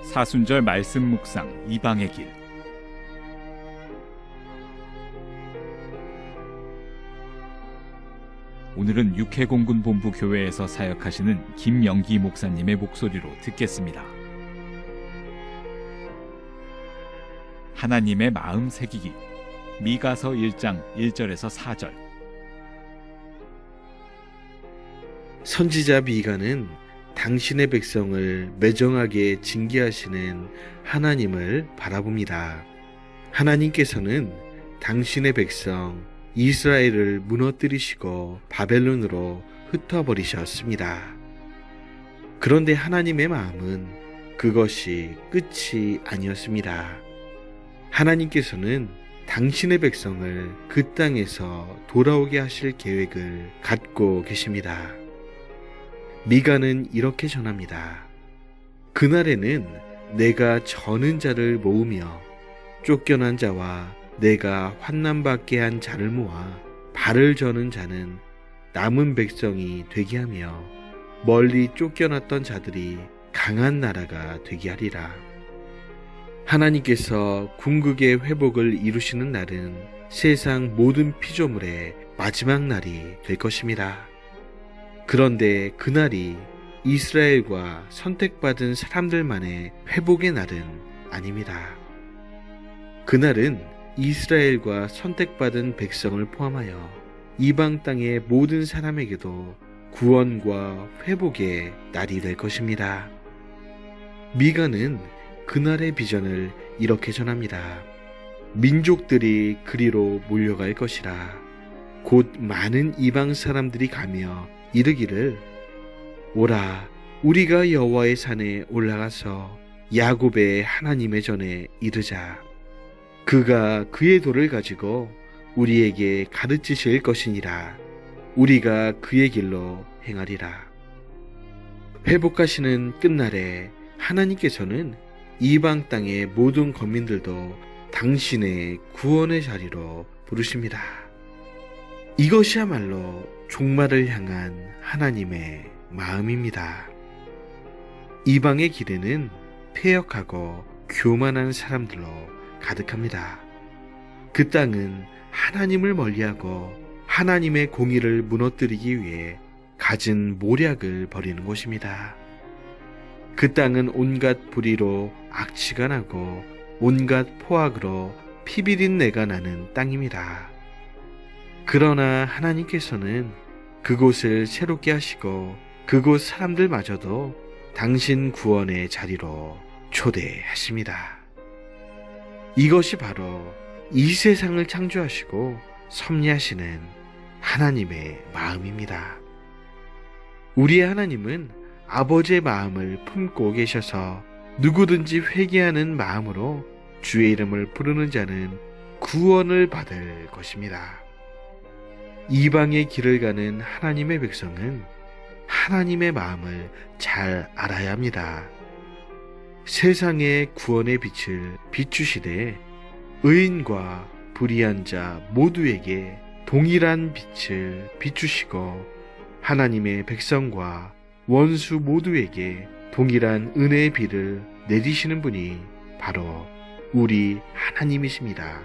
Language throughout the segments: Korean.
사순절 말씀 묵상 이방의 길. 오늘은 육해공군본부 교회에서 사역하시는 김영기 목사님의 목소리로 듣겠습니다. 하나님의 마음 새기기. 미가서 1장 1절에서 4절. 선지자 미가는 당신의 백성을 매정하게 징계하시는 하나님을 바라봅니다. 하나님께서는 당신의 백성 이스라엘을 무너뜨리시고 바벨론으로 흩어버리셨습니다. 그런데 하나님의 마음은 그것이 끝이 아니었습니다. 하나님께서는 당신의 백성을 그 땅에서 돌아오게 하실 계획을 갖고 계십니다. 미가는 이렇게 전합니다. 그날에는 내가 저는 자를 모으며 쫓겨난 자와 내가 환난받게 한 자를 모아 발을 저는 자는 남은 백성이 되게 하며 멀리 쫓겨났던 자들이 강한 나라가 되게 하리라. 하나님께서 궁극의 회복을 이루시는 날은 세상 모든 피조물의 마지막 날이 될 것입니다. 그런데 그날이 이스라엘과 선택받은 사람들만의 회복의 날은 아닙니다. 그날은 이스라엘과 선택받은 백성을 포함하여 이방 땅의 모든 사람에게도 구원과 회복의 날이 될 것입니다. 미가는 그날의 비전을 이렇게 전합니다. 민족들이 그리로 몰려갈 것이라. 곧 많은 이방 사람들이 가며 이르기를 오라 우리가 여호와의 산에 올라가서 야곱의 하나님의 전에 이르자. 그가 그의 도를 가지고 우리에게 가르치실 것이니라. 우리가 그의 길로 행하리라. 회복하시는 끝날에 하나님께서는 이방 땅의 모든 거민들도 당신의 구원의 자리로 부르십니다. 이것이야말로 종말을 향한 하나님의 마음입니다. 이방의 길에는 패역하고 교만한 사람들로 가득합니다. 그 땅은 하나님을 멀리하고 하나님의 공의를 무너뜨리기 위해 갖은 모략을 벌이는 곳입니다. 그 땅은 온갖 불의로 악취가 나고 온갖 포악으로 피비린내가 나는 땅입니다. 그러나 하나님께서는 그곳을 새롭게 하시고 그곳 사람들마저도 당신 구원의 자리로 초대하십니다. 이것이 바로 이 세상을 창조하시고 섭리하시는 하나님의 마음입니다. 우리의 하나님은 아버지의 마음을 품고 계셔서 누구든지 회개하는 마음으로 주의 이름을 부르는 자는 구원을 받을 것입니다. 이방의 길을 가는 하나님의 백성은 하나님의 마음을 잘 알아야 합니다. 세상의 구원의 빛을 비추시되 의인과 불의한 자 모두에게 동일한 빛을 비추시고 하나님의 백성과 원수 모두에게 동일한 은혜의 비를 내리시는 분이 바로 우리 하나님이십니다.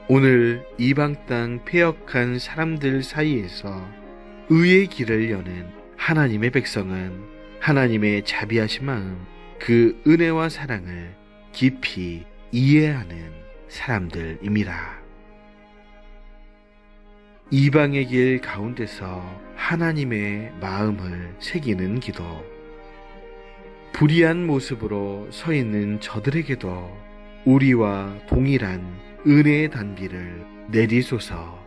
오늘 이방 땅 패역한 사람들 사이에서 의의 길을 여는 하나님의 백성은 하나님의 자비하신 마음, 그 은혜와 사랑을 깊이 이해하는 사람들입니다. 이방의 길 가운데서 하나님의 마음을 새기는 기도. 불의한 모습으로 서 있는 저들에게도 우리와 동일한 은혜의 단비를 내리소서.